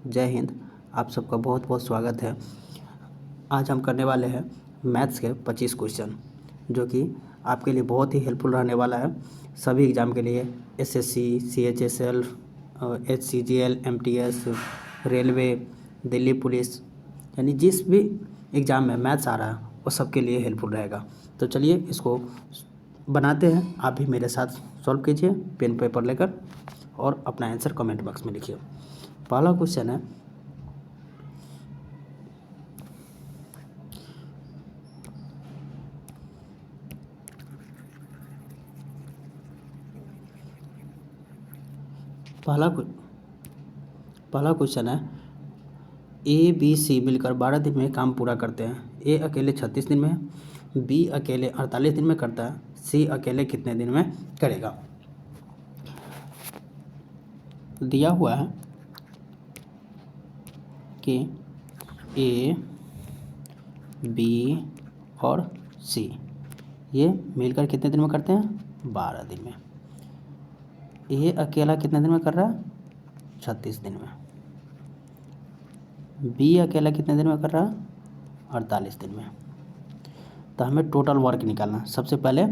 जय हिंद। आप सबका बहुत बहुत स्वागत है। आज हम करने वाले हैं मैथ्स के 25 क्वेश्चन, जो कि आपके लिए बहुत ही हेल्पफुल रहने वाला है सभी एग्ज़ाम के लिए। SSC, CHSL, HCGL, MTS, railway, Delhi police, यानी जिस भी एग्ज़ाम में मैथ्स आ रहा है वो सबके लिए हेल्पफुल रहेगा। तो चलिए इसको बनाते हैं। आप भी मेरे साथ सॉल्व कीजिए पेन पेपर लेकर और अपना आंसर कमेंट बॉक्स में लिखिए। पहला क्वेश्चन है, पहला क्वेश्चन है, ए बी सी मिलकर 12 दिन में काम पूरा करते हैं। ए अकेले 36 दिन में, बी अकेले 48 दिन में करता है, सी अकेले कितने दिन में करेगा। दिया हुआ है कि ए बी और सी ये मिलकर कितने दिन में करते हैं, 12 दिन में। ए अकेला कितने दिन में कर रहा है, 36 दिन में। बी अकेला कितने दिन में कर रहा है, 48 दिन में। तो हमें टोटल वर्क निकालना है। सबसे पहले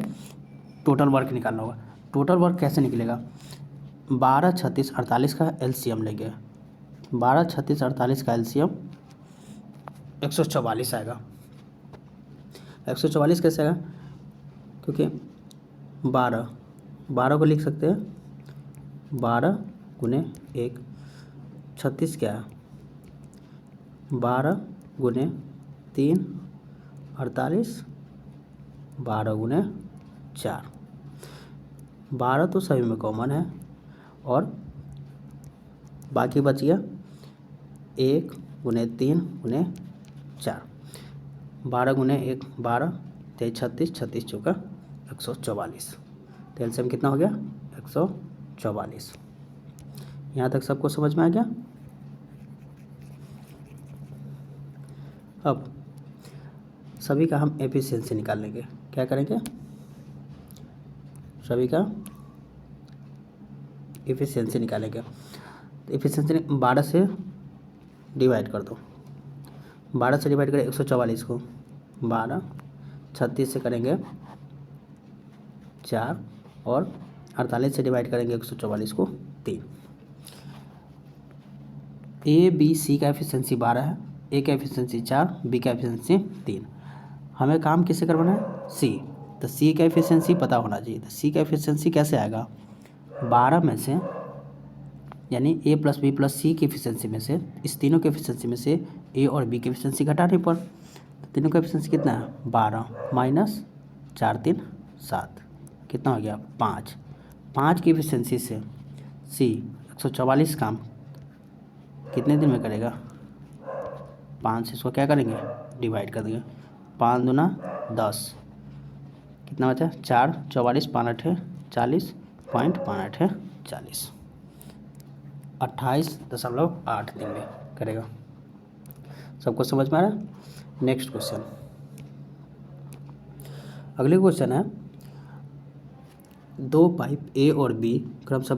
टोटल वर्क निकालना होगा। टोटल वर्क कैसे निकलेगा, 12, 36, 48 का एलसीएम लेंगे। 12, 36, 48 का एलसीएम 144 आएगा। 144 कैसे आएगा, क्योंकि 12 को लिख सकते हैं 12 गुने 1, 36 क्या है 12 गुने 3, 48, 12 गुने 4। 12 तो सभी में कॉमन है और बाकी बच गया 1 गुने 3 गुने 4। 12 गुने 1 12, 23 36, 36 चौका 144। तो एलसीएम कितना हो गया, 144। यहाँ तक सबको समझ में आ गया। अब सभी का हम एफिशिएंसी निकाल लेंगे। क्या करेंगे, सभी का एफिशिएंसी निकालेंगे। तो एफिशिएंसी 12 से डिवाइड कर दो। 12 से डिवाइड करें 144 को, 12, 36 से करेंगे 4 और 48 से डिवाइड करेंगे 144 को 3। ए बी सी का एफिशिएंसी 12 है, ए का एफिशिएंसी 4, बी का एफिशिएंसी 3। हमें काम किससे करवाना है, सी। तो सी का एफिशिएंसी पता होना चाहिए। तो सी का एफिशिएंसी कैसे आएगा, 12 में से, यानी ए प्लस बी प्लस सी की एफिशिएंसी में से, इस तीनों के एफिशिएंसी में से ए और बी की एफिशिएंसी घटाने पर, तो तीनों का एफिशिएंसी कितना है, 12 माइनस 4 3 7, कितना हो गया 5। 5 की एफिशिएंसी से सी 144 काम कितने दिन में करेगा, 5 से इसको क्या करेंगे, डिवाइड कर देंगे। 5 दूना 10, कितना बचा 4, 44, 5 8 40, 0.58 है 40, 28.8 दिन में करेगा। सबको समझ में आ रहा है। नेक्स्ट क्वेश्चन, अगले क्वेश्चन है, दो पाइप ए और बी क्रमशः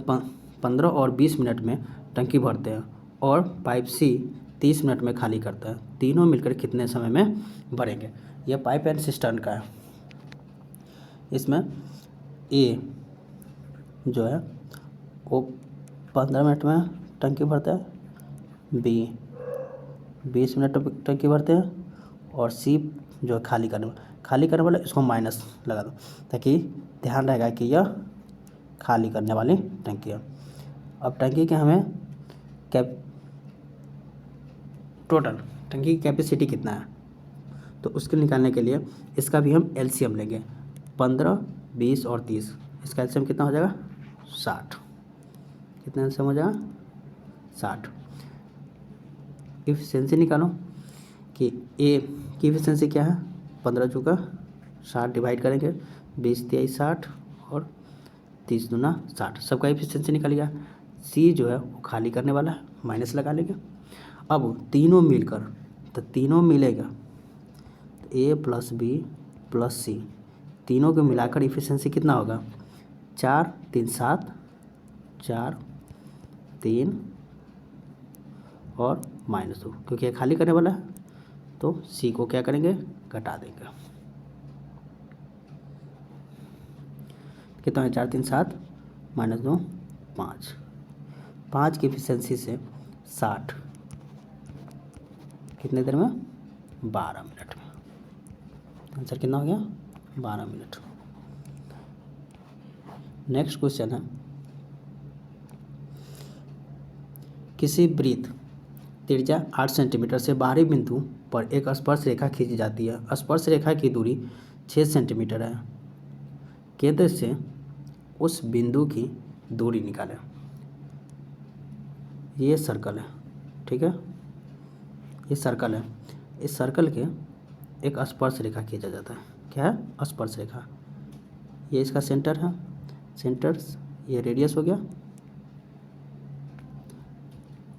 15 और 20 मिनट में टंकी भरते हैं और पाइप सी 30 मिनट में खाली करता है। तीनों मिलकर कितने समय में भरेंगे। यह पाइप एंड सिस्टर्न का है। इसमें ए जो है वो 15 मिनट में टंकी भरता है, बी 20 मिनट टंकी भरते हैं और सी जो है खाली करने वाला इसको माइनस लगा दो, ताकि ध्यान रहेगा कि यह खाली करने वाली टंकी है। अब टंकी के हमें टोटल टंकी की कैपेसिटी कितना है, तो उसके निकालने के लिए इसका भी हम एलसीएम लेंगे। 15, 20 और 30, इसका एलसीएम कितना हो जाएगा, 60। कितना एलसीएम हो जाएगा, 60। इफिशिएंसी निकालो कि ए की इफिशिएंसी क्या है, 15 चौका 60 डिवाइड करेंगे, 20 23 60 और 30 दूना 60। सबका इफिशिएंसी निकल गया। सी जो है वो खाली करने वाला है, माइनस लगा लेंगे। अब तीनों मिलकर, तो तीनों मिलेगा तो ए प्लस बी प्लस सी, तीनों को मिलाकर इफिशिएंसी कितना होगा, 4 3 7, 4 3 और -2, क्योंकि ये खाली करने वाला है तो सी को क्या करेंगे, घटा देंगे। कितना है, 4 3 7 -2 5, 5 की एफिशिएंसी से 60 कितने देर में, 12 मिनट में। आंसर कितना हो गया, 12 मिनट। नेक्स्ट क्वेश्चन है, किसी वृत्त त्रिज्या 8 सेंटीमीटर से बाहरी बिंदु पर एक स्पर्श रेखा खींची जाती है। स्पर्श रेखा की दूरी 6 सेंटीमीटर है। केंद्र से उस बिंदु की दूरी निकालें। ये सर्कल है, ठीक है, ये सर्कल है। इस सर्कल के एक स्पर्श रेखा खींचा जाता है। क्या है, स्पर्श रेखा। ये इसका सेंटर है, सेंटर, ये रेडियस हो गया,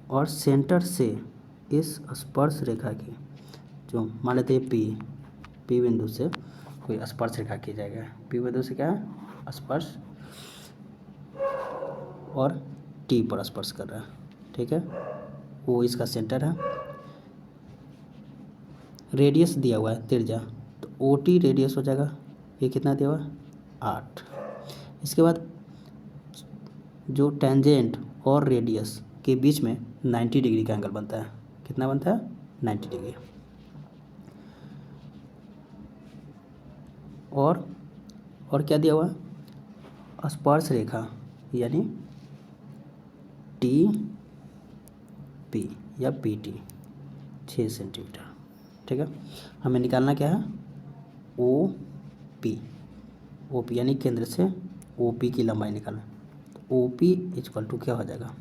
और सेंटर से इस स्पर्श रेखा की, जो मान लेते हैं पी बिंदु से कोई स्पर्श रेखा की जाएगा। पी बिंदु से क्या है, स्पर्श, और टी पर स्पर्श कर रहा है, ठीक है, वो इसका सेंटर है। रेडियस दिया हुआ है त्रिज्या, तो ओ टी रेडियस हो जाएगा। ये कितना दिया हुआ है, 8। इसके बाद जो टेंजेंट और रेडियस के बीच में 90 डिग्री का एंगल बनता है। कितना बनता है, 90 डिग्री। और क्या दिया हुआ है, स्पर्श रेखा यानी टी पी या पी टी 6 सेंटीमीटर, ठीक है। हमें निकालना क्या है, ओ पी यानी केंद्र से ओ पी की लंबाई निकालना। ओ पी इक्वल टू क्या हो जाएगा,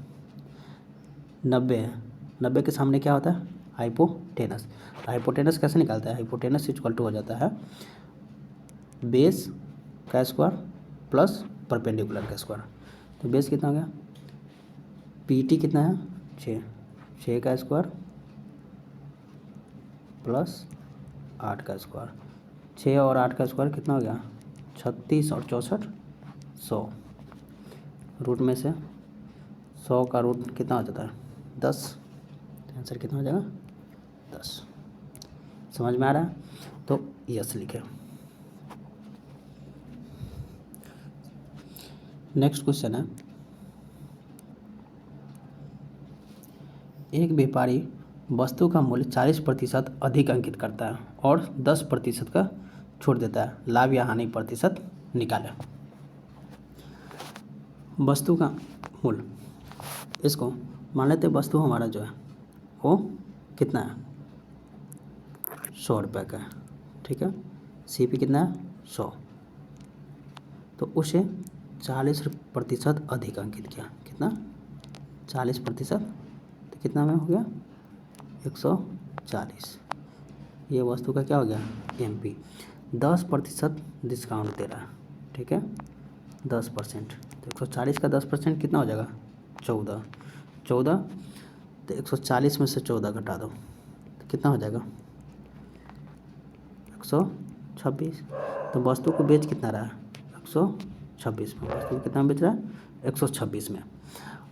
90 है। 90 के सामने क्या होता है, हाइपोटेनस। तो हाइपोटेनस कैसे निकालता है, हाइपोटेनस इक्वल टू हो जाता है बेस का स्क्वायर प्लस परपेंडिकुलर का स्क्वायर। तो बेस कितना हो गया, पी टी कितना है, 6 का स्क्वायर प्लस 8 का स्क्वायर। 6 और 8 का स्क्वायर कितना हो गया, 36 और 64 100। रूट में से 100 का रूट कितना हो जाता है, 10। आंसर कितना हो जाएगा, 10। समझ में आ रहा है, तो यस लिखे। नेक्स्ट क्वेश्चन है, एक व्यापारी वस्तु का मूल्य 40% अधिक अंकित करता है और 10% का छोड़ देता है। लाभ या हानि प्रतिशत निकालें। वस्तु का मूल्य, इसको मान लेते हैं वस्तु हमारा जो है वो कितना है, 100 रुपये का है, ठीक है। सीपी कितना है, 100। तो उसे 40% अधिक अंकित किया। कितना, 40%, तो कितना में हो गया, 140। ये वस्तु का क्या हो गया, एमपी। 10% डिस्काउंट दे रहा है, ठीक है, 10%। तो 140 का 10% कितना हो जाएगा, 14। तो 140 में से 14 घटा दो तो कितना हो जाएगा, 126। तो वस्तु को बेच कितना रहा है, 126 में। वस्तु कितना बेच रहा है, 126 में।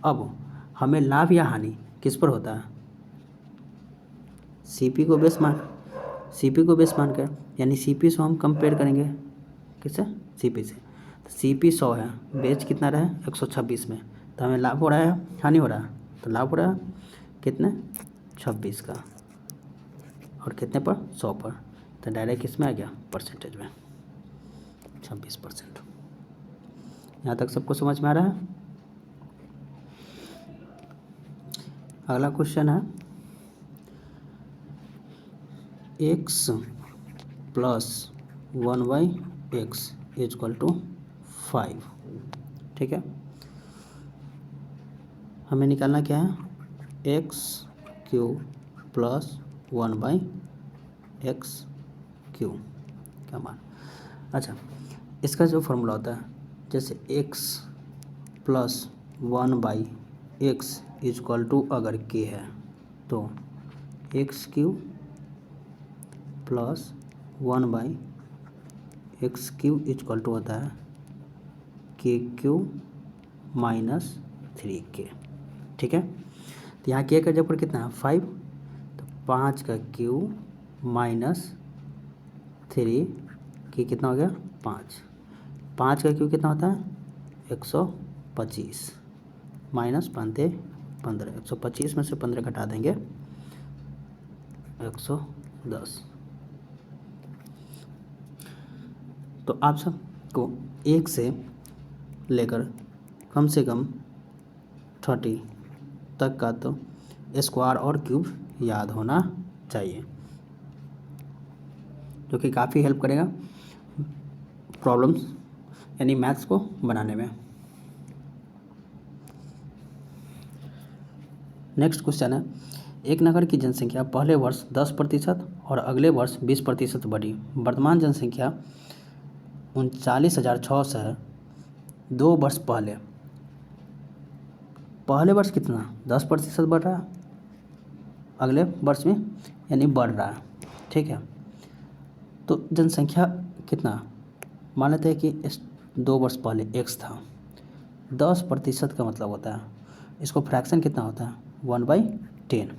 अब हमें लाभ या हानि किस पर होता है, सीपी को बेस मान कर, यानी सीपी से हम कंपेयर करेंगे किससे, सीपी से। तो सीपी 100 है, बेच कितना रहा है, 126 में। तो हमें लाभ हो रहा है, हानि हो रहा है, तो लाभ हो रहा है कितने, 26 का, और कितने पर, 100 पर। तो डायरेक्ट इसमें आ गया परसेंटेज में 26%। यहाँ तक सबको समझ में आ रहा है। अगला क्वेश्चन है, x plus 1/x equal to 5, ठीक है। हमें निकालना क्या है, x³ प्लस 1/x³ क्या मान। अच्छा, इसका जो फॉर्मूला होता है, जैसे x plus 1/x equal to अगर k है तो x³ plus 1/x³ equal to होता है k³ - 3k, ठीक है। तो यहाँ के का जब कितना है 5, तो 5 का क्यूब माइनस 3 की कितना हो गया 5, 5 का क्यूब कितना होता है 125 माइनस 15, 125 में से 15 घटा देंगे 110। तो आप सबको 1 से लेकर कम से कम 30 तक का तो स्क्वायर और क्यूब याद होना चाहिए, जो कि काफ़ी हेल्प करेगा प्रॉब्लम्स यानी मैथ्स को बनाने में। नेक्स्ट क्वेश्चन है, एक नगर की जनसंख्या पहले वर्ष 10% और अगले वर्ष 20% बढ़ी। वर्तमान जनसंख्या 39,600 है। 2 वर्ष पहले वर्ष कितना 10% बढ़ रहा है, अगले वर्ष में यानी बढ़ रहा है। ठीक है, तो जनसंख्या कितना मान लेते हैं कि 2 वर्ष पहले x था। 10% का मतलब होता है इसको फ्रैक्शन कितना होता है 1/10।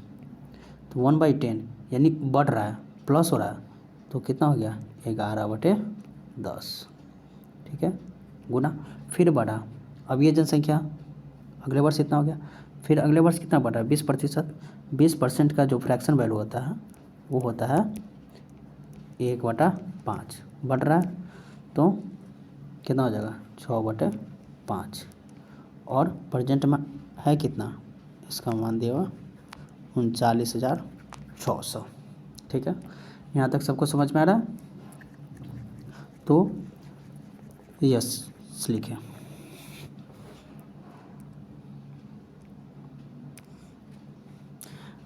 तो 1/10 यानी बढ़ रहा है, प्लस हो रहा है, तो कितना हो गया 11/10। ठीक है, गुना फिर बढ़ा। अब ये जनसंख्या अगले वर्ष इतना हो गया, फिर अगले वर्ष कितना बढ़ रहा है 20%। 20% का जो फ्रैक्शन वैल्यू होता है वो होता है 1/5 बढ़ रहा है, तो कितना हो जाएगा 6/5। और प्रेजेंट में है कितना, इसका मान दिया हुआ 39,600। ठीक है, यहाँ तक सबको समझ में आ रहा है, तो यस लिखें।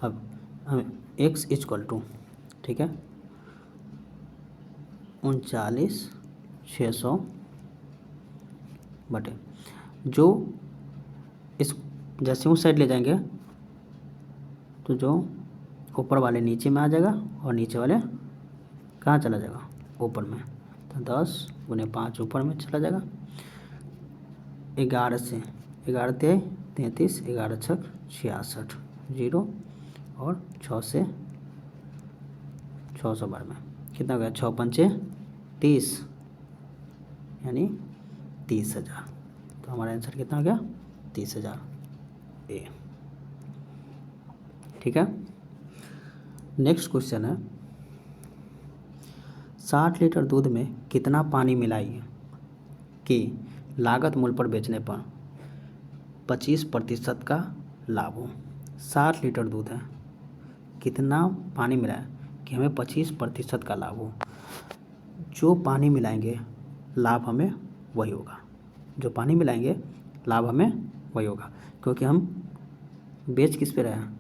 अब हमें x = ठीक है 39,600 बटे जो इस जैसे उस साइड ले जाएंगे तो जो ऊपर वाले नीचे में आ जाएगा और नीचे वाले कहाँ चला जाएगा ऊपर में। तो 10 × 5 ऊपर में चला जाएगा। 11 से 11 × 33, 11 × 6 66, 0 और 6 से 600 बार में कितना हो गया 6 × 5 = 30 यानी 30,000। तो हमारा आंसर कितना हो गया 30,000 ए। ठीक है, नेक्स्ट क्वेश्चन है 60 लीटर दूध में कितना पानी मिलाइए कि लागत मूल्य पर बेचने पर 25% का लाभ हो। 60 लीटर दूध है, कितना पानी मिलाए कि हमें 25% का लाभ हो। जो पानी मिलाएंगे लाभ हमें वही होगा, जो पानी मिलाएंगे लाभ हमें वही होगा, क्योंकि हम बेच किस पे रहे हैं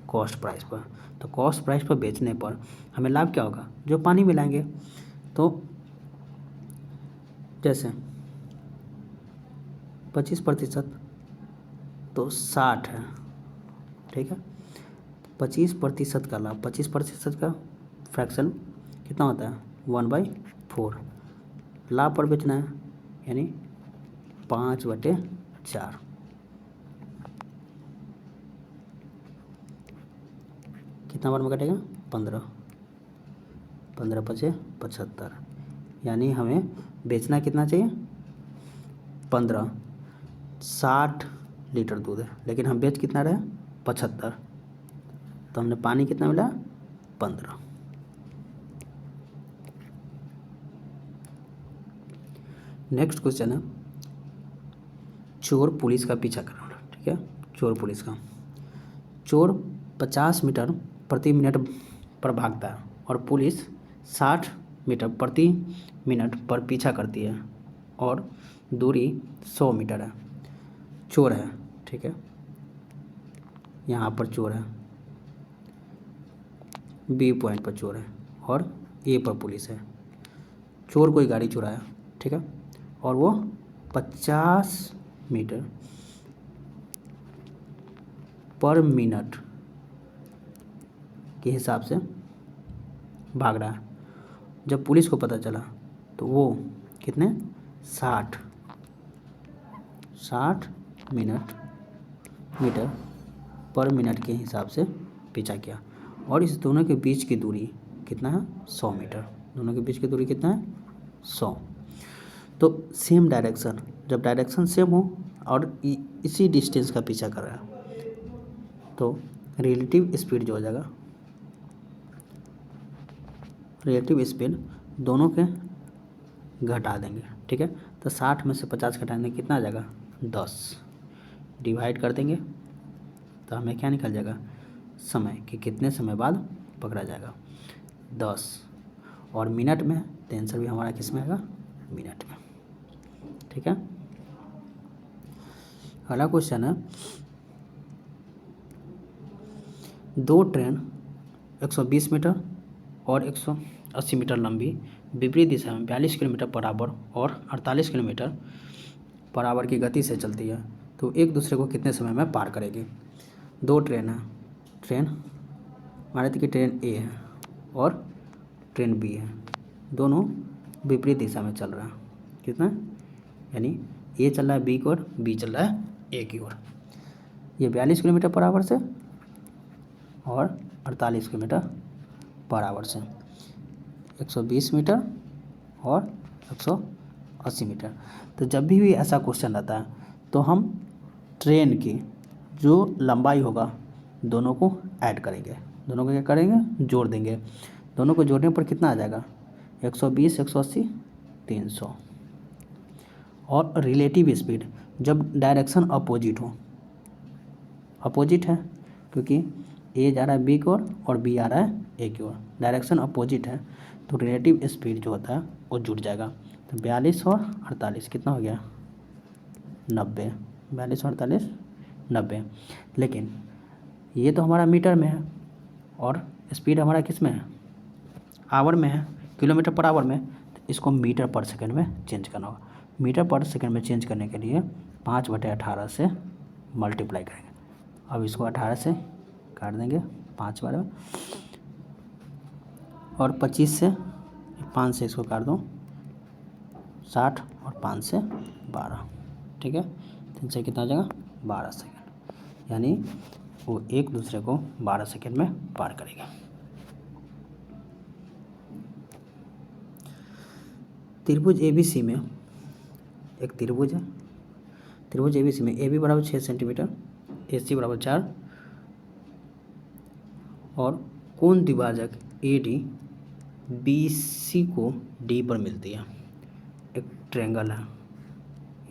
कॉस्ट प्राइस पर। तो कॉस्ट प्राइस पर बेचने पर हमें लाभ क्या होगा जो पानी मिलाएंगे। तो जैसे 25% तो 60 है। ठीक है, 25% का लाभ, 25% का फ्रैक्शन कितना होता है 1/4। लाभ पर बेचना है यानी 5/4। कितना बार में कटेगा 15, 15 × 5 = 75 यानी हमें बेचना कितना चाहिए 15। 60 लीटर दूध है लेकिन हम बेच कितना रहे 75, तो हमने पानी कितना मिला 15। नेक्स्ट क्वेश्चन है चोर पुलिस का पीछा कर रहा है। ठीक है, चोर पुलिस का, चोर 50 मीटर प्रति मिनट पर भागता है और पुलिस 60 मीटर प्रति मिनट पर पीछा करती है और दूरी 100 मीटर है। चोर है, ठीक है, यहाँ पर चोर है, बी पॉइंट पर चोर है और ए पर पुलिस है। चोर कोई गाड़ी चुराया, ठीक है, और वो 50 मीटर पर मिनट के हिसाब से भाग रहा है। जब पुलिस को पता चला तो वो कितने 60 मीटर पर मिनट के हिसाब से पीछा किया। और इस दोनों के बीच की दूरी कितना है? 100 मीटर। दोनों के बीच की दूरी कितना है? 100। तो सेम डायरेक्शन, जब डायरेक्शन सेम हो और इसी डिस्टेंस का पीछा कर रहा है तो रिलेटिव स्पीड जो हो जाएगा, रिलेटिव स्पीड दोनों के घटा देंगे। ठीक है, तो 60 में से 50 घटाने कितना आ जाएगा? 10। डिवाइड कर देंगे तो हमें क्या निकल जाएगा? समय कि कितने समय बाद पकड़ा जाएगा, 10। और मिनट में तो आंसर भी हमारा किस में आएगा? मिनट में। ठीक है, अगला क्वेश्चन है, दो ट्रेन 120 मीटर और 180 मीटर लंबी विपरीत दिशा में 42 किलोमीटर पर आवर और 48 किलोमीटर पर आवर की गति से चलती है तो एक दूसरे को कितने समय में पार करेगी? दो ट्रेन है, ट्रेन मान लेते कि ट्रेन ए है और ट्रेन बी है, दोनों विपरीत दिशा में चल रहा है। कितना? यानी ए चल रहा है बी की ओर, बी चल रहा है ए की ओर। ये 42 किलोमीटर पर आवर से और 48 किलोमीटर पर आवर से, 120 मीटर और 180 मीटर। तो जब भी ऐसा क्वेश्चन आता है तो हम ट्रेन की जो लंबाई होगा दोनों को ऐड करेंगे, दोनों को क्या करेंगे? जोड़ देंगे। दोनों को जोड़ने पर कितना आ जाएगा? 120, 180, 300। और रिलेटिव स्पीड जब डायरेक्शन अपोजिट हो, अपोजिट है क्योंकि ए जा रहा है बी की ओर और बी आ रहा है ए की ओर, डायरेक्शन अपोजिट है तो रिलेटिव स्पीड जो होता है वो जुड़ जाएगा। तो 42 और 48 कितना हो गया? 90। 42 और 48 90। लेकिन ये तो हमारा मीटर में है और स्पीड हमारा किस में है? आवर में है, किलोमीटर पर आवर में। तो इसको मीटर पर सेकंड में चेंज करना होगा। मीटर पर सेकंड में चेंज करने के लिए 5/18 से मल्टीप्लाई करेंगे। अब इसको 18 से काट देंगे 5 बार में, और 25 से 5 से इसको काट दो 60 और 5 से 12। ठीक है, तो इनसे कितना आ जाएगा? 12 सेकंड। यानी वो एक दूसरे को 12 सेकंड में पार करेगा। त्रिभुज ABC में एक त्रिभुज है, त्रिभुज ABC में AB बराबर 6 सेंटीमीटर, AC बराबर 4 और कोण द्विभाजक AD BC को D पर मिलती है। एक ट्रायंगल है,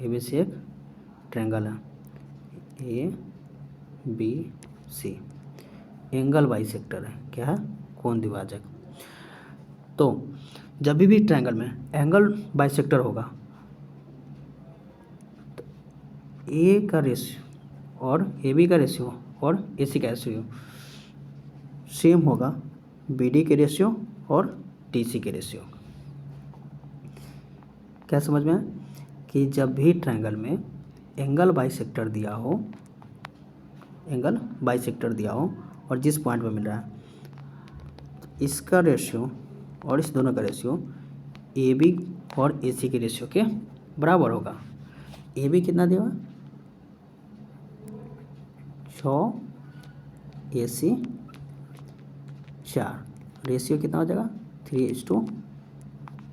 ABC एक ट्रायंगल है ABC, एंगल बाइसेक्टर है। क्या है? कोण द्विभाजक। तो जब भी ट्रायंगल में एंगल बाइसेक्टर होगा तो ए का रेशियो और AB का रेशियो और AC का रेशियो सेम होगा BD के रेशियो और DC के रेशियो। क्या समझ में? कि जब भी ट्रायंगल में एंगल बाइसेक्टर दिया हो, एंगल बाइसेक्टर दिया हो और जिस पॉइंट पे मिल रहा है इसका रेशियो और इस दोनों का रेशियो AB और AC के रेशियो के बराबर होगा। AB कितना देगा? 6, AC 4, रेशियो कितना हो जाएगा? 3:2।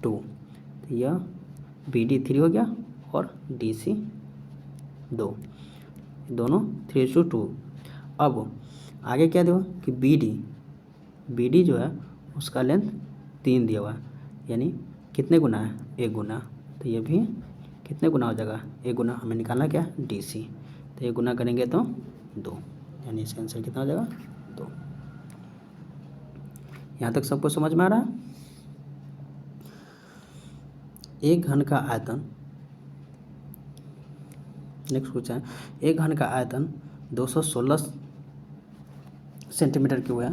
तो यह BD 3 हो गया और DC 2, दोनों 3:2। अब आगे क्या देगा कि BD जो है उसका लेंथ 3 दिया हुआ है, यानी कितने गुना है? 1 गुना। तो ये भी कितने गुना हो जाएगा? 1 गुना। हमें निकालना क्या है? DC। तो 1 गुना करेंगे तो 2, यानी इसका आंसर कितना हो जाएगा? 2। यहाँ तक सबको समझ में आ रहा है? एक घन का आयतन, नेक्स्ट क्वेश्चन है, एक घन का आयतन 216 सेंटीमीटर क्यूब है।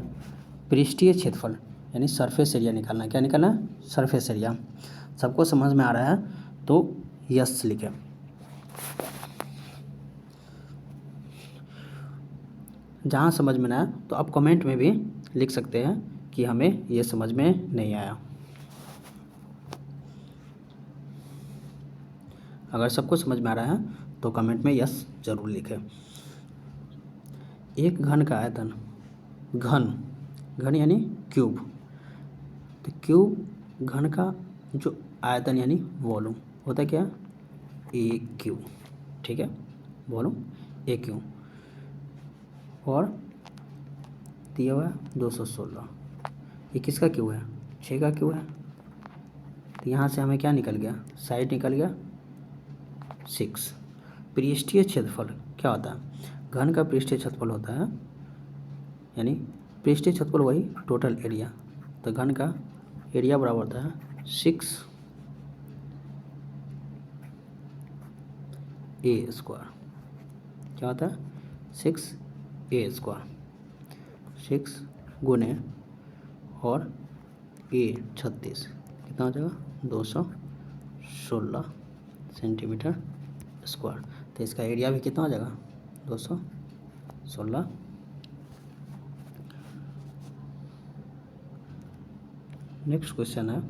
पृष्ठीय क्षेत्रफल यानी सरफेस एरिया निकालना है। क्या निकालना है? Surface area. सबको समझ में आ रहा है तो यस लिखें। जहाँ समझ में ना आया तो आप कमेंट में भी लिख सकते हैं कि हमें ये समझ में नहीं आया। अगर सबको समझ में आ रहा है तो कमेंट में यस ज़रूर लिखें। एक घन का आयतन, घन घन यानी क्यूब, तो क्यूब घन का जो आयतन यानी वॉल्यूम होता है क्या, ए क्यू, ठीक है, वॉल्यूम ए क्यू, और दिया हुआ है 216, ये किसका क्यू है, 6 का क्यू है, तो यहाँ से हमें क्या निकल गया, साइड निकल गया 6। पृष्ठीय क्षेत्रफल क्या होता है, घन का पृष्ठीय क्षेत्रफल होता है, यानी पृष्ठीय क्षेत्रफल वही टोटल एरिया, तो घन का एरिया बराबर होता है 6 ए स्क्वायर, क्या होता है 6 ए स्क्वायर, 6 गुने और ए 36, कितना हो जाएगा 216 सेंटीमीटर स्क्वायर, तो इसका एरिया भी कितना हो जाएगा 216। नेक्स्ट क्वेश्चन है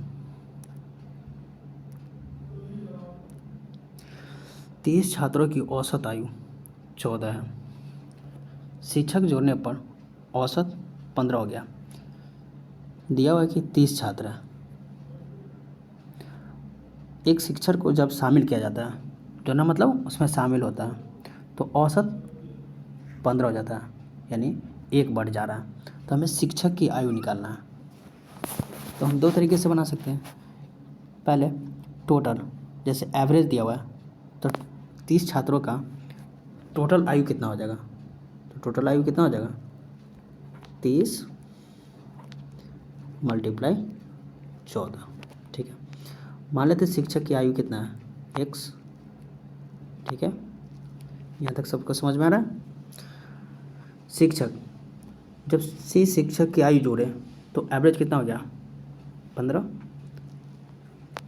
30 छात्रों की औसत आयु 14 है, शिक्षक जोड़ने पर औसत 15 हो गया, दिया हुआ है कि 30 छात्र हैं। एक शिक्षक को जब शामिल किया जाता है, जोड़ना मतलब उसमें शामिल होता है, तो औसत 15 हो जाता है, यानी एक बढ़ जा रहा है, तो हमें शिक्षक की आयु निकालना है। तो हम दो तरीके से बना सकते हैं, पहले टोटल, जैसे एवरेज दिया हुआ है, तो 30 छात्रों का टोटल आयु कितना हो जाएगा, तो टोटल आयु कितना हो जाएगा 30 मल्टीप्लाई 14, ठीक है। मान लेते शिक्षक की आयु कितना है x, ठीक है, यहाँ तक सबको समझ में आ रहा है। शिक्षक, जब सी शिक्षक की आयु जोड़े तो एवरेज कितना हो गया 15,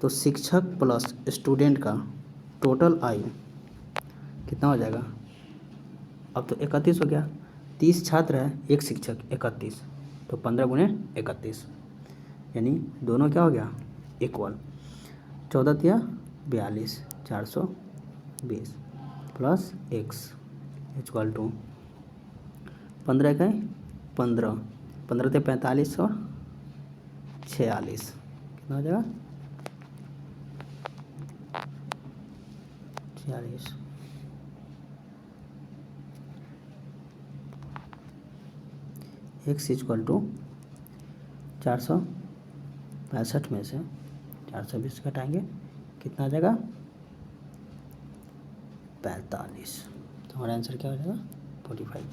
तो शिक्षक प्लस स्टूडेंट का टोटल आयु कितना हो जाएगा, अब तो 31 हो गया, 30 छात्र है, एक शिक्षक 31, तो 15 गुने 31, यानी दोनों क्या हो गया इक्वल, 14 तिया 42, 420 प्लस x इक्वल टू 15 का 15, 15 ते 45 और 46, कितना हो जाएगा 46, x इक्वल टू 465 में से 420 घटाएंगे, कितना आ जाएगा 45, तो हमारा आंसर क्या हो जाएगा 45।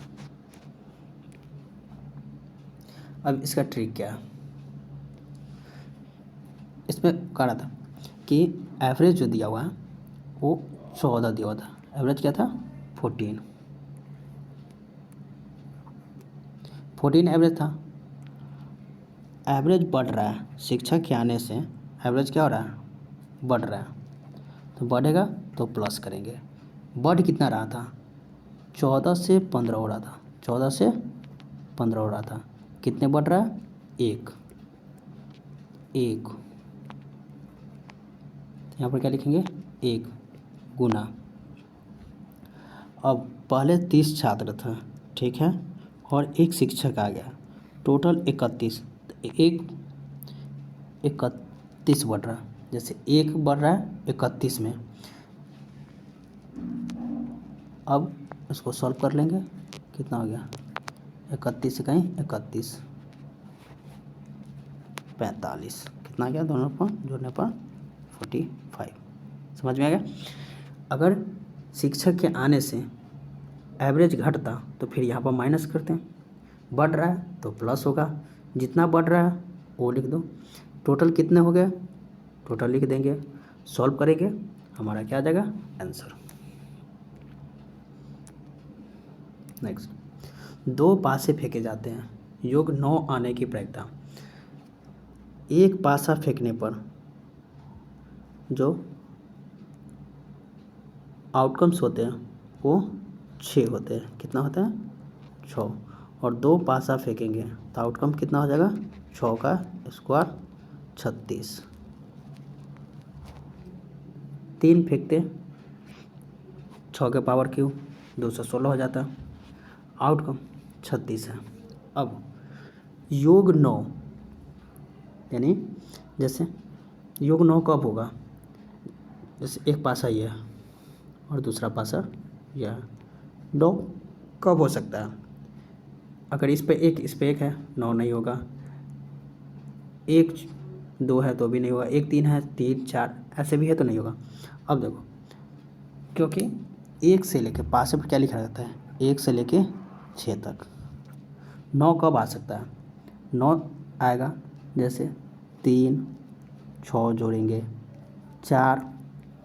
अब इसका ट्रिक क्या है, इसमें कह रहा था कि एवरेज जो दिया हुआ है वो 14 दिया हुआ था, एवरेज क्या था 14 एवरेज था, एवरेज बढ़ रहा है, शिक्षक के आने से एवरेज क्या हो रहा है बढ़ रहा है, तो बढ़ेगा तो प्लस करेंगे, बढ़ कितना रहा था 14 से 15 हो रहा था, 14 से 15 हो रहा था, कितने बढ़ रहा है एक, यहाँ पर क्या लिखेंगे 1 गुना, अब पहले 30 छात्र था, ठीक है, और एक शिक्षक आ गया, टोटल 31, एक 31 बढ़ रहा है, जैसे एक बढ़ रहा है 31 में, अब इसको सॉल्व कर लेंगे, कितना हो गया 31 से कहीं 31, 45, कितना गया दोनों पर जोड़ने पर 45, समझ में आ गया। अगर शिक्षक के आने से एवरेज घटता तो फिर यहाँ पर माइनस करते हैं, बढ़ रहा है तो प्लस होगा, जितना बढ़ रहा है वो लिख दो, टोटल कितने हो गए टोटल लिख देंगे, सॉल्व करेंगे, हमारा क्या आ जाएगा आंसर। नेक्स्ट, 2 पासे फेंके जाते हैं, योग 9 आने की प्रायिकता, एक पासा फेंकने पर जो आउटकम्स होते हैं वो 6 होते हैं, कितना होता है 6, और 2 पासा फेंकेंगे तो आउटकम कितना हो जाएगा 6 का स्क्वायर 36, 3 फेंकते 6 के पावर क्यूब 216 हो जाता है, आउटकम 36 है। अब योग 9 यानी जैसे योग 9 कब होगा, जैसे एक पासा ये है और दूसरा पासा यह है, 9 कब हो सकता है? अगर इस पे एक है 9 नहीं होगा, 1 2 है तो भी नहीं होगा, 1 3 है 3 4 ऐसे भी है तो नहीं होगा। अब देखो, क्योंकि 1 से लेके पासे पर क्या लिखा रहता है, 1 से लेके 6 तक। 9 कब आ सकता है? 9 आएगा जैसे 3 6 जोड़ेंगे, 4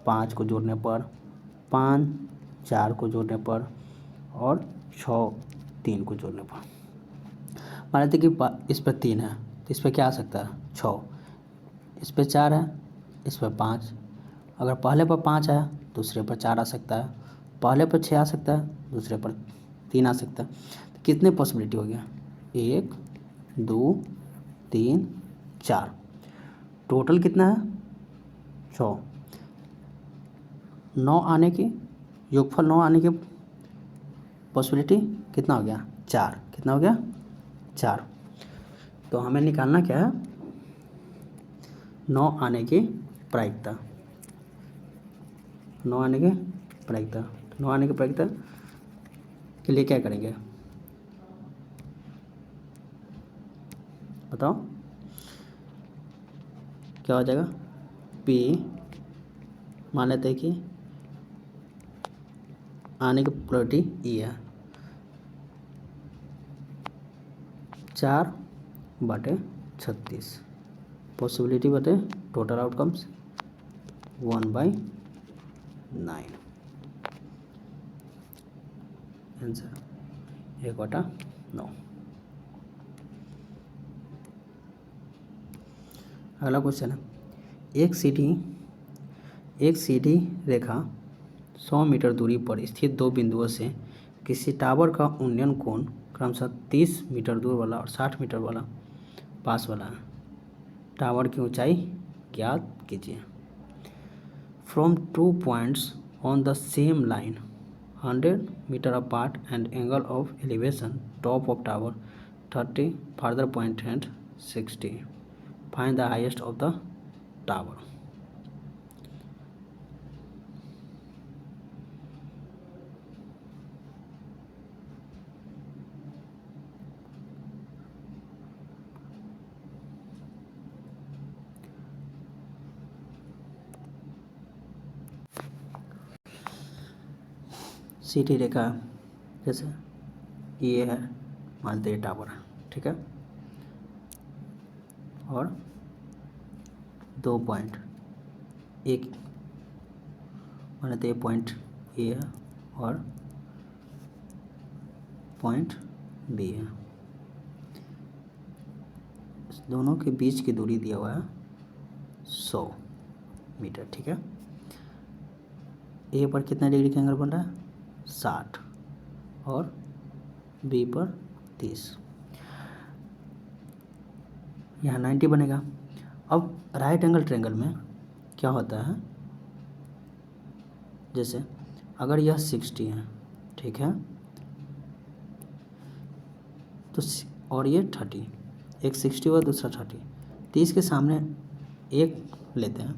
5 को जोड़ने पर, 5 4 को जोड़ने पर और 6 3 को जोड़ने पर। मान लेते कि इस पर 3 है तो इस पर क्या आ सकता है 6, इस पर 4 है, इस पर 5। अगर पहले पर 5 आया दूसरे पर 4 आ सकता है, पहले पर 6 आ सकता है दूसरे पर 3 आ सकता है। तो कितने पॉसिबिलिटी हो गया, 1 2 3 4, टोटल कितना है 6। 9 आने की, योगफल 9 आने की पॉसिबिलिटी कितना हो गया 4, कितना हो गया 4। तो हमें निकालना क्या है, 9 आने की प्रायिकता, 9 आने की प्रायिकता। 9 आने की प्रायिकता के लिए क्या करेंगे बताओ, क्या हो जाएगा, P मान लेते हैं कि आने की प्रोबेबिलिटी E है, 4/36, पॉसिबिलिटी बटे टोटल आउटकम्स 1/9, आंसर 1/9। अगला क्वेश्चन है, एक सीधी रेखा 100 मीटर दूरी पर स्थित 2 बिंदुओं से किसी टावर का उन्नयन कोण क्रमशः 30 मीटर दूर वाला और 60 मीटर वाला पास वाला है। टावर की ऊंचाई ज्ञात कीजिए। From 2 points on the same line 100 metre apart and angle of elevation top of tower 30, further point and 60, find the highest of the tower. सीधी रेखा जैसे ये है, मान लेते हैं टावर है, ठीक है, और 2 पॉइंट, एक मान लेते हैं पॉइंट ए है और पॉइंट बी है, इस दोनों के बीच की दूरी दिया हुआ है 100 मीटर, ठीक है। ए पर कितना डिग्री का एंगल बन रहा है 60 और बी पर 30, यहाँ 90 बनेगा। अब राइट एंगल ट्रायंगल में क्या होता है, जैसे अगर यह 60 है, ठीक है, तो और ये 30, एक 60 हुआ दूसरा 30, 30 के सामने एक लेते हैं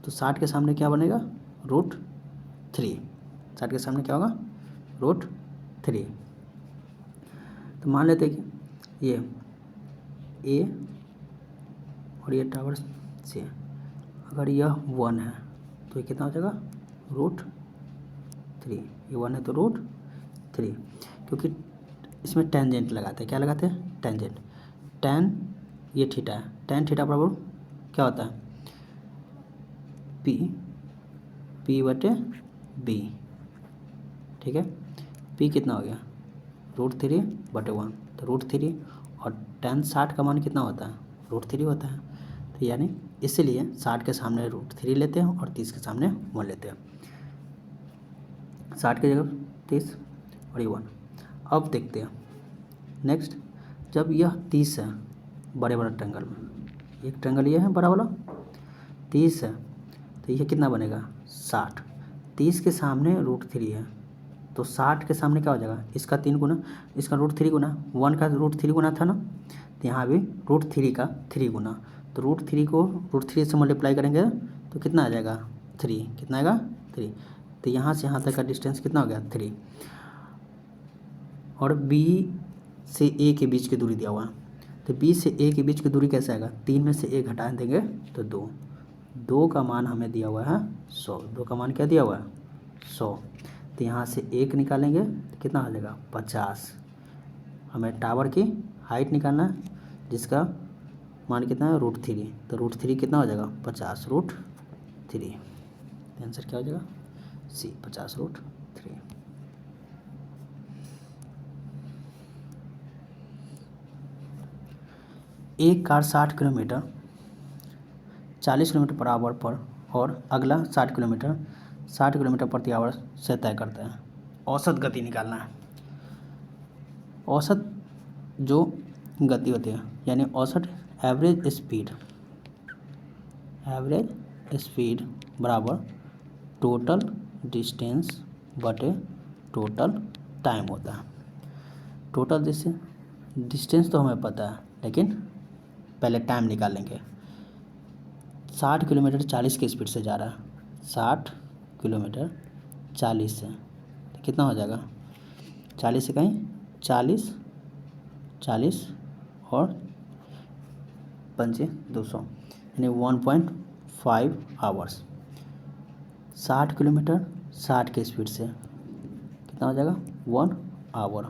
तो 60 के सामने क्या बनेगा √3, 60 के सामने क्या होगा √3। तो मान लेते हैं कि ये ए और ये टावर से, अगर यह 1 है तो ये कितना हो जाएगा √3, ये 1 है तो √3, क्योंकि इसमें टेंजेंट लगाते हैं, क्या लगाते हैं टेंजेंट, टेन ये थीटा है, टेन थीटा बराबर क्या होता है P/B, ठीक है। P कितना हो गया √3/1, तो √3 और टेन 60 का मान कितना होता है √3 होता है, तो यानी इसीलिए 60 के सामने √3 लेते हैं और 30 के सामने 1 लेते हैं, 60 की जगह 30 और ये 1। अब देखते हैं नेक्स्ट, जब यह 30 है बड़े बड़ा ट्रायंगल में, एक ट्रायंगल ये है बड़ा वाला 30 है, तो यह कितना बनेगा 60, 30 के सामने √3 है तो 60 के सामने क्या हो जाएगा, इसका 3 गुना, इसका √3 गुना, 1 का √3 गुना था ना, तो यहाँ भी √3 का 3 गुना, तो √3 को √3 से मल्टीप्लाई करेंगे तो कितना आ जाएगा 3, कितना आएगा 3। तो यहाँ से यहाँ तक का डिस्टेंस कितना हो गया 3। और B से A के बीच की दूरी दिया हुआ है, तो B से A के बीच की दूरी कैसे आएगा, 3 में से 1 घटा देंगे तो 2 का मान हमें दिया हुआ है 100, 2 का मान क्या दिया हुआ है 100। तो यहाँ से 1 निकालेंगे तो कितना आ जाएगा 50। हमें टावर की हाइट निकालना है जिसका मान कितना है √3, तो √3 कितना हो जाएगा 50 √3। आंसर क्या हो जाएगा C 50 √3। एक car 60 kilometre 40 kilometre per hour पर और अगला 60 किलोमीटर प्रति आवर से तय करता है। औसत गति निकालना है। औसत जो गति होती है यानी औसत एवरेज स्पीड बराबर टोटल डिस्टेंस बटे टोटल टाइम होता है। टोटल डिस्टेंस तो हमें पता है, लेकिन पहले टाइम निकालेंगे। 60 किलोमीटर 40 की स्पीड से जा रहा है, 60 किलोमीटर 40 से, तो कितना हो जाएगा 40 से कहीं 40 और 5 200 यानी 1.5 आवर्स। 60 किलोमीटर 60 की स्पीड से कितना हो जाएगा 1 आवर।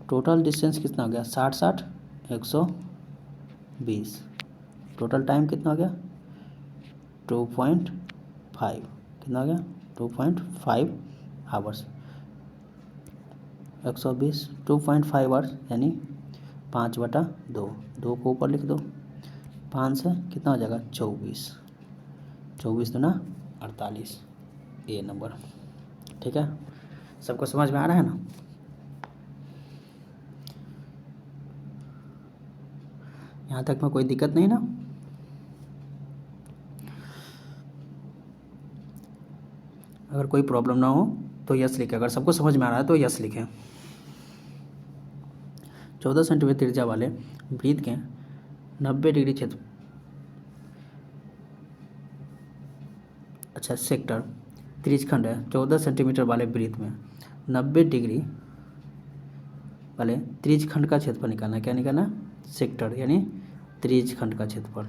टोटल डिस्टेंस कितना हो गया 60 120। टोटल टाइम कितना हो गया 2.5, कितना हो गया 2.5 आवर्स। 120 2.5 आवर्स यानी 5/2, 2 को ऊपर लिख दो, 5 से कितना हो जाएगा 24 दूना 48, ए नंबर। ठीक है, सबको समझ में आ रहा है ना। यहाँ तक में कोई दिक्कत नहीं ना। अगर कोई प्रॉब्लम ना हो तो यस लिखें, अगर सबको समझ में आ रहा है तो यस लिखें। 14 सेंटीमीटर त्रिज्या वाले वृत्त के 90 डिग्री क्षेत्र, अच्छा सेक्टर त्रिज्यखंड है। 14 सेंटीमीटर वाले वृत्त में 90 डिग्री वाले त्रिज्यखंड का क्षेत्रफल निकालना है। क्या निकालना है सेक्टर यानी त्रिज्यखंड का क्षेत्रफल,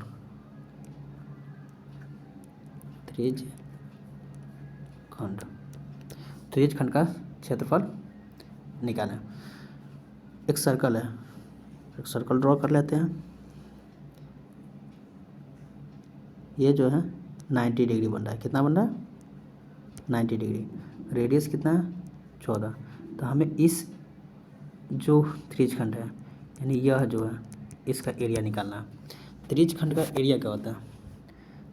त्रिज्यखंड का क्षेत्रफल निकालें। एक सर्कल है, एक सर्कल ड्रॉ कर लेते हैं। ये जो है 90 डिग्री बन रहा है, कितना बन रहा है 90 डिग्री। रेडियस कितना है 14। तो हमें इस जो त्रिज्यखंड है यानी यह जो है इसका एरिया निकालना है। त्रिज्यखंड का एरिया क्या होता है,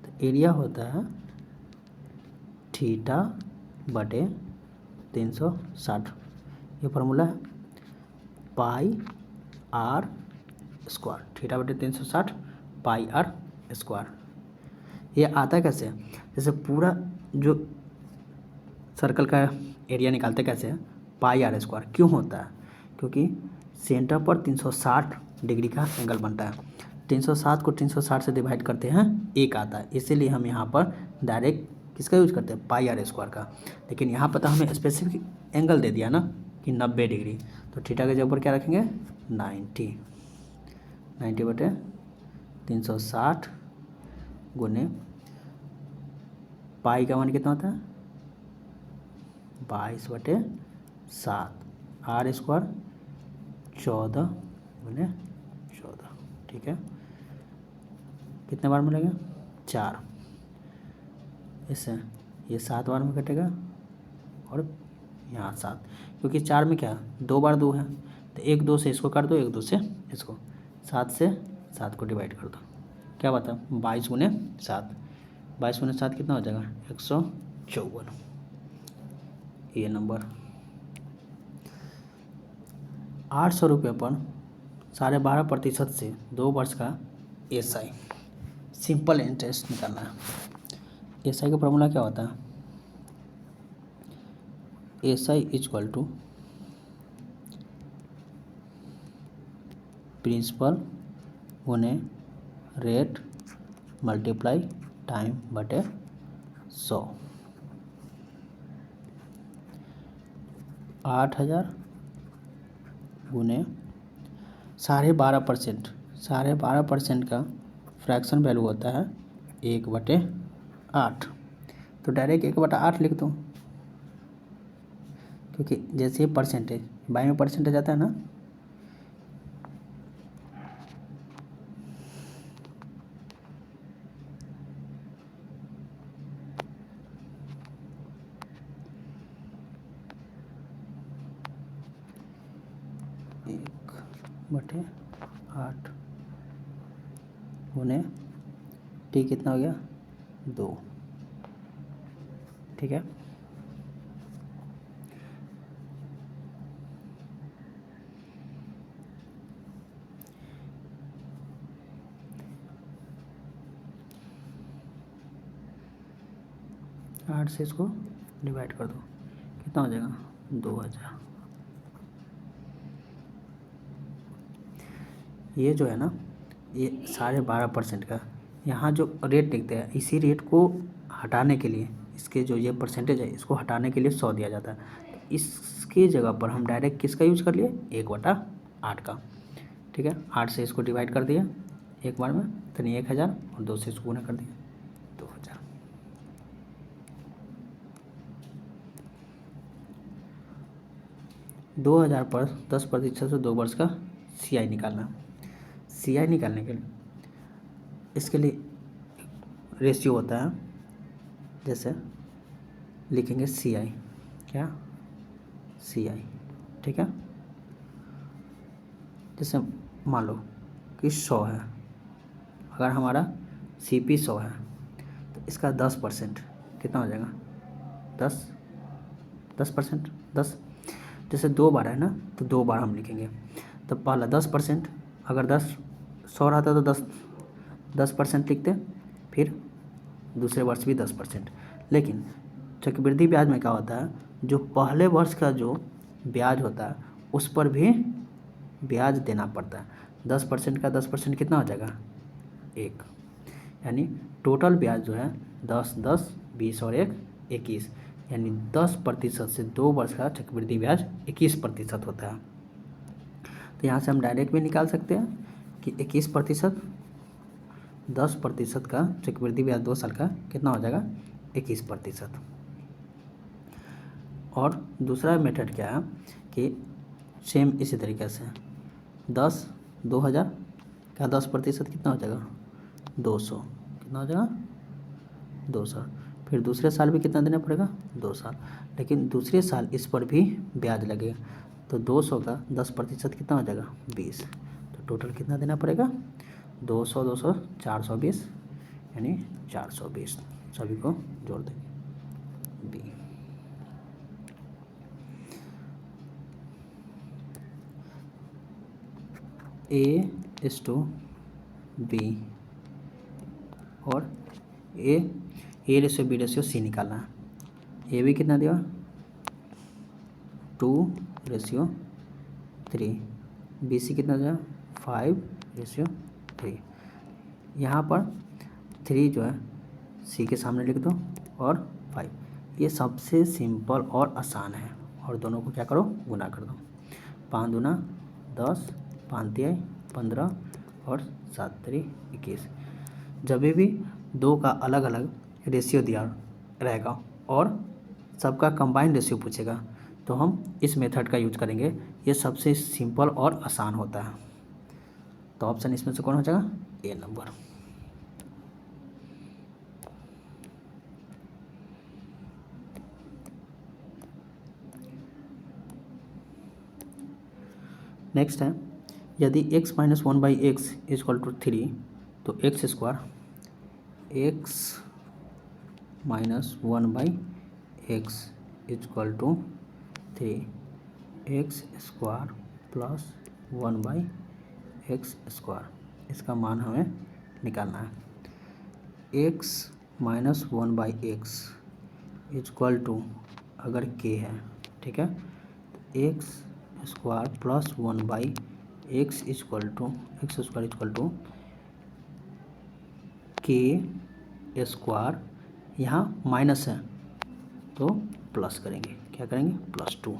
तो एरिया होता है थीटा बटे 360। ये फार्मूला है पाई आर स्क्वायर, थीटा बटे 360 पाई आर स्क्वायर। ये आता कैसे, जैसे पूरा जो सर्कल का एरिया निकालते कैसे है पाई आर स्क्वायर। क्यों होता है, क्योंकि सेंटर पर 360 डिग्री का एंगल बनता है। 307 को 360 से डिवाइड करते हैं 1 आता है, इसीलिए हम यहाँ पर डायरेक्ट किसका यूज करते हैं पाई आर स्क्वायर का। लेकिन यहाँ पता हमें स्पेसिफिक एंगल दे दिया ना कि 90 डिग्री, तो थीटा के जगह पर क्या रखेंगे 90 बटे 360 गुने पाई का मान कितना होता है 22/7, आर स्क्वायर 14 गुने 14। ठीक है, कितने बार मिलेगा 4। इससे ये 7 बार में कटेगा और यहाँ 7, क्योंकि 4 में क्या 2 बार 2 है, तो 1 2 से इसको कर दो, 1 2 से इसको, 7 से 7 को डिवाइड कर दो। क्या बता 22 गुने 7, 22 गुने 7 कितना हो जाएगा 154, ये नंबर। 800 रुपये पर 12.5% से 2 वर्ष का SI सिंपल इंटरेस्ट निकालना है। SI का फॉर्मूला क्या होता है S I equal to principal गुने रेट मल्टीप्लाई टाइम बटे 100। 8,000 गुने 12.5%। 12.5% का फ्रैक्शन वैल्यू होता है 1/8। तो डायरेक्ट 1/8 लिख दो, क्योंकि जैसे ही परसेंटेज बाई में परसेंटेज आता है ना, एक बटे 8 गुने टी कितना हो गया 2। ठीक है, आठ से इसको डिवाइड कर दो, कितना हो जाएगा 2000। ये जो है ना, ये 12.5% का यहाँ जो रेट लिखते हैं, इसी रेट को हटाने के लिए, इसके जो ये परसेंटेज है इसको हटाने के लिए 100 दिया जाता है। तो इसके जगह पर हम डायरेक्ट किसका यूज कर लिए 1/8 का। ठीक है, 8 से इसको डिवाइड कर दिया एक बार में, तो नहीं 1000, और 2 से इसको गुना कर दिया 2000। 2000 पर 10% से 2 वर्ष का CI निकालना। CI निकालने के लिए इसके लिए रेशियो होता है, जैसे लिखेंगे CI, क्या CI। ठीक है, जैसे मान लो कि 100 है, अगर हमारा CP 100 है तो इसका 10% कितना हो जाएगा 10%। जैसे 2 बार है ना, तो 2 बार हम लिखेंगे। तो पहला 10%, अगर 100 रहता तो 10% लिखते, फिर दूसरे वर्ष भी 10%। लेकिन चक्रवृद्धि ब्याज में क्या होता है, जो पहले वर्ष का जो ब्याज होता है उस पर भी ब्याज देना पड़ता है। 10% का 10% कितना हो जाएगा 1, यानी टोटल ब्याज जो है 10, 10, 20 और 1, 21, यानी 10% से 2 वर्ष का चक्रवृद्धि ब्याज 21% होता है। तो यहाँ से हम डायरेक्ट भी निकाल सकते हैं कि 21%, 10% का चक्रवृद्धि ब्याज 2 साल का कितना हो जाएगा 21%। और दूसरा मेथड क्या है कि सेम इसी तरीके से 2000 का 10% कितना हो जाएगा 200, कितना हो जाएगा 200। फिर दूसरे साल भी कितना देना पड़ेगा 2 साल, लेकिन दूसरे साल इस पर भी ब्याज लगेगा। तो 200 का 10% कितना हो जाएगा 20। तो टोटल कितना देना पड़ेगा 200, 200, 420, यानी 420। सभी को जोड़ देंगे B। A/B और A ratio B ratio C निकालना है। A भी कितना दिया 2/3, BC कितना दिया 5/3। यहाँ पर 3 जो है C के सामने लिख दो और 5, ये सबसे सिंपल और आसान है। और दोनों को क्या करो गुना कर दो, 5 दूना 10, 5 तिहाई 15 और 7 तिहाई 21। जब भी 2 का अलग अलग रेशियो दिया रहेगा और सबका कंबाइंड रेशियो पूछेगा तो हम इस मेथड का यूज करेंगे, ये सबसे सिंपल और आसान होता है। तो ऑप्शन इसमें से कौन हो जाएगा A नंबर। नेक्स्ट है, यदि x - 1/x = 3 तो x² x - 1/x = 3, x² + 1/x², इसका मान हमें निकालना है। x - 1/x = अगर k है ठीक है। X square plus 1 x equal to x square equal to K square, यहाँ माइनस है तो प्लस करेंगे, क्या करेंगे +2,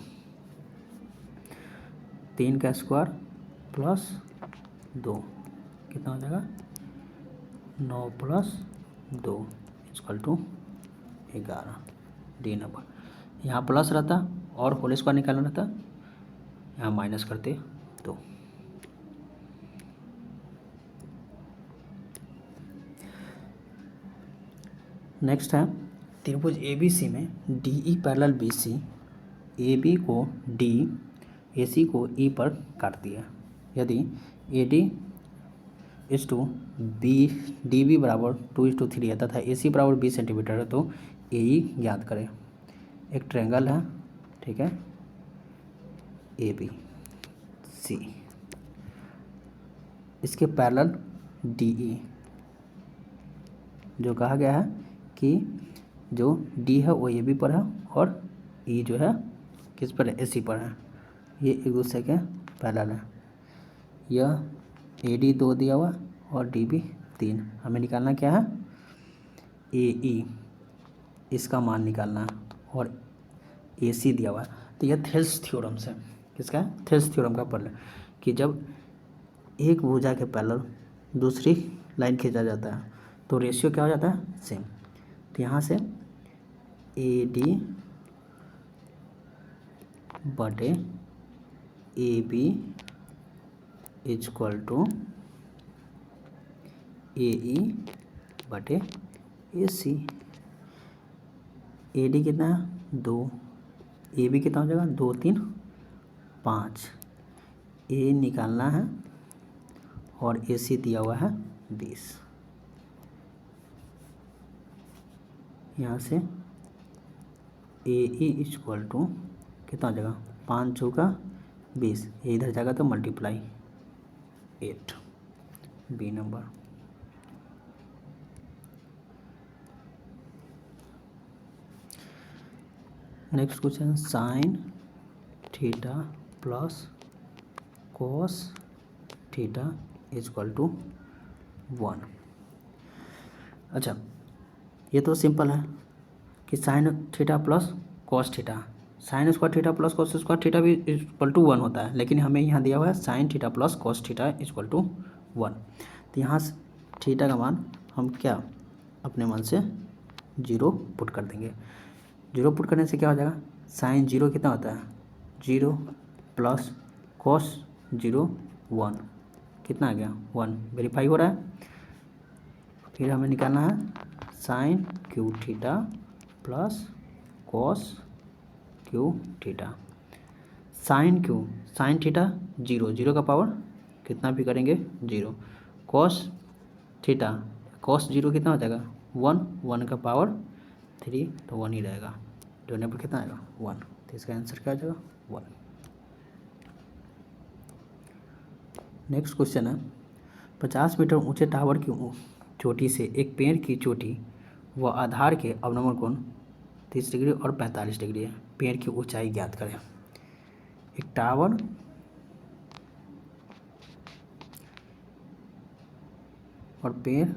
3 का स्क्वायर प्लस 2 कितना हो जाएगा 9 + 2 इक्वल टू 11 डी नंबर। यहाँ प्लस रहता और होल स्क्वायर निकालना रहता, यहाँ माइनस करते तो। नेक्स्ट है त्रिभुज ABC में DE पैरेलल BC, AB को D, AC को E पर काटती है। यदि AD इज टू DB बराबर 2:3 है तथा AC बराबर 20 सेंटीमीटर है तो AE ज्ञात करें। एक ट्रायंगल है, ठीक है, ABC, इसके पैरेलल DE, जो कहा गया है कि जो D है वो AB पर है और E जो है किस पर है AC पर है, ये एक दूसरे के पैरेलल है। यह AD 2 दिया हुआ और DB 3, हमें निकालना क्या है AE, इसका मान निकालना है और AC दिया हुआ है। तो यह थेल्स थ्योरम से, किसका है थेल्स थ्योरम का पैरेलल, कि जब एक भुजा के पैरेलल दूसरी लाइन खींचा जाता है तो रेशियो क्या हो जाता है सेम। तो यहाँ से AD बटे AB इक्वल टू AE बटे AC। AD कितना है 2, AB कितना हो जाएगा 2 3 5, A निकालना है और AC दिया हुआ है 20। यहाँ से AE इक्वल टू कितना हो जाएगा 5 चौका 20, ये इधर जाएगा तो multiply 8, B number. Next question sine theta plus cos theta equal to 1। अच्छा, ये तो सिंपल है कि sine theta plus cos theta, sine square theta plus cos square theta भी इक्वल टू 1 होता है, लेकिन हमें यहाँ दिया हुआ है sine theta plus cos theta equal to 1। तो यहाँ थीटा का मान हम क्या अपने मन से 0 पुट कर देंगे। 0 पुट करने से क्या हो जाएगा साइन 0 कितना होता है 0 प्लस कॉस 0 1, कितना आ गया 1, वेरीफाई हो रहा है। फिर हमें निकालना है sine cube theta plus cos cube theta. Sine cube sine theta 0, 0 का पावर कितना भी करेंगे 0, कॉस थीटा कॉस 0 कितना हो जाएगा 1, 1 का पावर 3 तो 1 ही रहेगा, जोड़ने पर कितना आएगा 1, तो इसका आंसर क्या आ जाएगा 1। नेक्स्ट क्वेश्चन है 50 मीटर ऊंचे टावर की चोटी से एक पेड़ की चोटी व आधार के अवनमन कोण 30 डिग्री और 45 डिग्री है। पेड़ की ऊंचाई ज्ञात करें। एक टावर और पेड़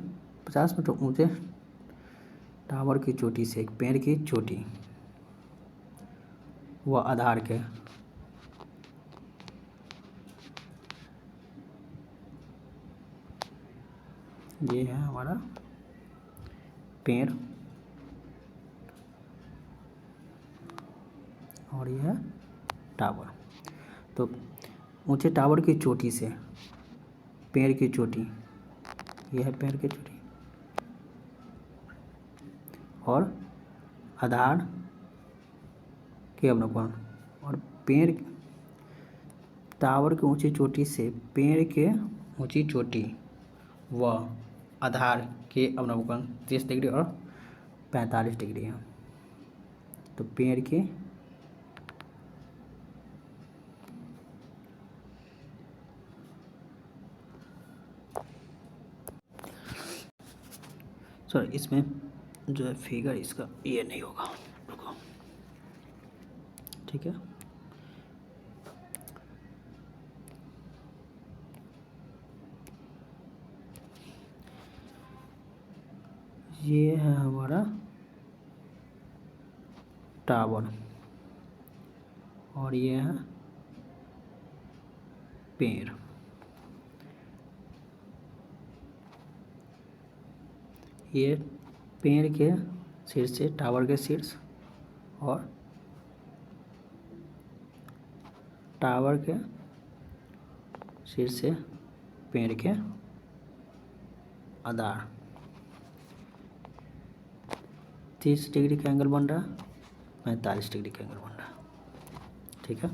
50 मीटर ऊंचे टावर की चोटी से एक पेड़ की चोटी व आधार के ये है हमारा पेड़ और ये है टावर। तो ऊंचे टावर की चोटी से पेड़ की चोटी, यह है पेड़ की चोटी, और आधार के अवनमन, और पेड़ टावर की ऊंची चोटी से पेड़ के ऊंची चोटी व आधार के अवनमन 30 डिग्री और 45 डिग्री है। तो पेड़ के सॉरी इसमें जो है फिगर इसका ये नहीं होगा, रुको, ठीक है। ये है हमारा टावर और ये है पेड़। ये पेड़ के शीर्ष से टावर के शीर्ष और टावर के शीर्ष से पेड़ के आधार 30 डिग्री का एंगल बन रहा है, 45 डिग्री का एंगल बन रहा है। ठीक है,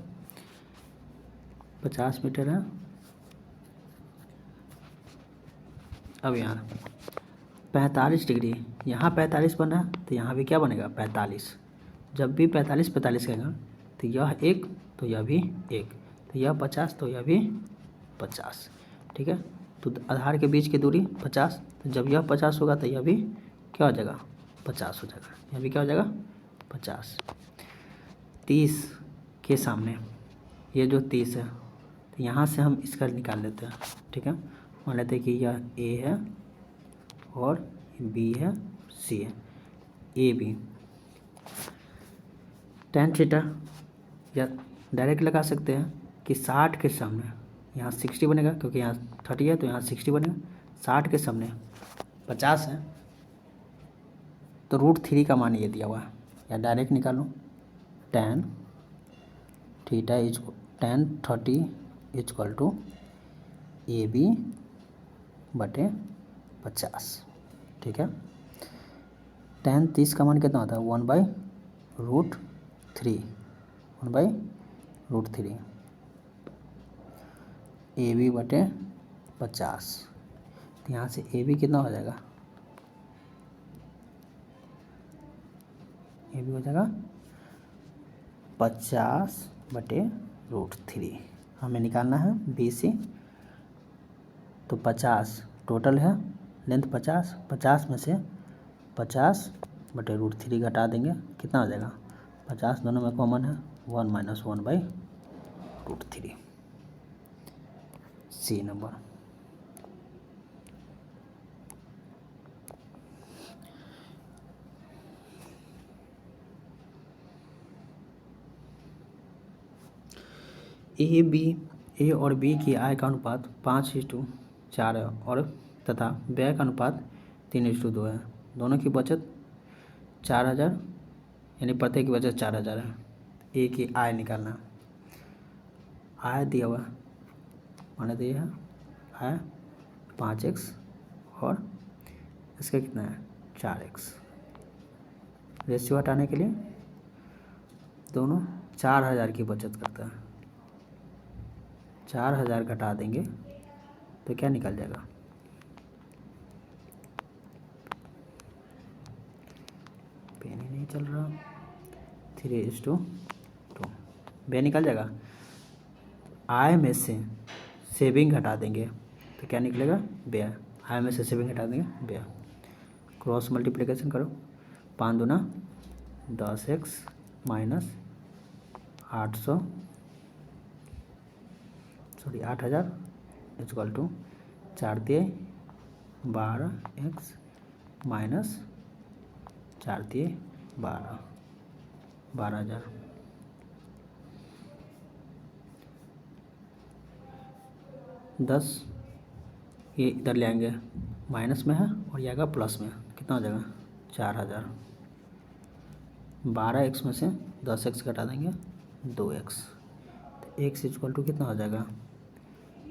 50 मीटर है। अब यहाँ 45 डिग्री, यहाँ 45 बना तो यहाँ भी क्या बनेगा 45। जब भी 45 45 कहेगा तो यह एक तो यह भी एक, तो यह 50 तो यह भी 50। ठीक है, तो आधार के बीच की दूरी 50, तो जब यह 50 होगा तो यह भी क्या हो जाएगा 50 हो जाएगा, यह भी क्या हो जाएगा 50। 30 के सामने ये जो 30 है तो यहाँ से हम इसका निकाल लेते हैं। ठीक है, मान लेते हैं कि यह ए है और बी है, सी है, ए बी। tan थीटा या डायरेक्ट लगा सकते हैं कि 60 के सामने यहाँ 60 बनेगा, क्योंकि यहाँ 30 है तो यहाँ 60 बनेगा। 60 के सामने 50 है तो √3 का मान ये दिया हुआ है, या डायरेक्ट निकालो। tan theta tan 30 equal to A B बटे 50। ठीक है, tan 30 का मान कितना होता है 1/√3, 1/√3 ए बी बटे 50। तो यहाँ से ए बी कितना हो जाएगा, ए बी हो जाएगा 50/√3। हमें निकालना है बी सी। तो 50 टोटल है, लेंथ 50 में से 50/√3 घटा देंगे, कितना हो जाएगा 50, दोनों में कॉमन है 1 - 1/√3। सी नंबर। ए और बी की आय का अनुपात 5:4 है और तथा व्यय का अनुपात 3:2 है। दोनों की बचत 4000, यानी प्रत्येक की बचत 4000 है। ए की आय निकालना। आय दिया हुआ माने दिया है आय 5x और इसका कितना है 4x। रेशियो हटाने के लिए दोनों 4000 की बचत करता है, 4000 घटा देंगे तो क्या निकल जाएगा, पेन ही नहीं चल रहा, 3:2 व्यय निकल जाएगा। आय में से सेविंग घटा देंगे तो क्या निकलेगा व्यय, आय में से सेविंग घटा देंगे व्यय। क्रॉस मल्टीप्लिकेशन करो, 5 दूना 10x minus 8000 equal to 4 × 12x minus 4 × 12, 12000। ये इधर ले आएंगे, माइनस में है और ये आएगा प्लस में, कितना हो जाएगा 4000। 12x में से 10x घटा देंगे 2x, तो x इक्वल टू कितना हो जाएगा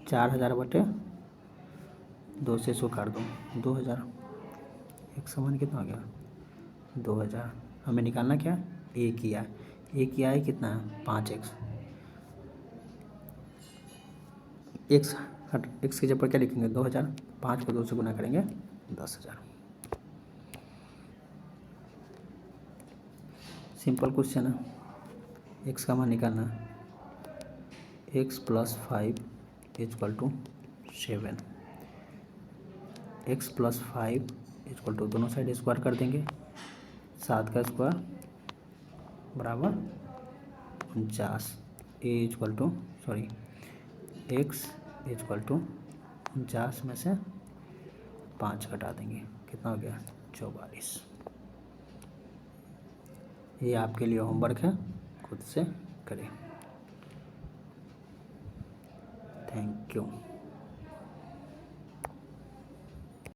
4000/2 से इसको काट दो 2000, x का मान कितना हो गया 2000। हमें निकालना क्या है ए की आय कितना है 5x। x के जगह क्या लिखेंगे 2000, 5 को 2 से गुना करेंगे 10000। सिंपल क्वेश्चन है, x का मान निकालना है। x + 5 = 7, x + 5 = दोनों साइड स्क्वायर कर देंगे, 7 का स्क्वायर बराबर 49, x इक्वल टू 49 में से 5 घटा देंगे, कितना हो गया 44। ये आपके लिए होमवर्क है, खुद से करें। Thank you.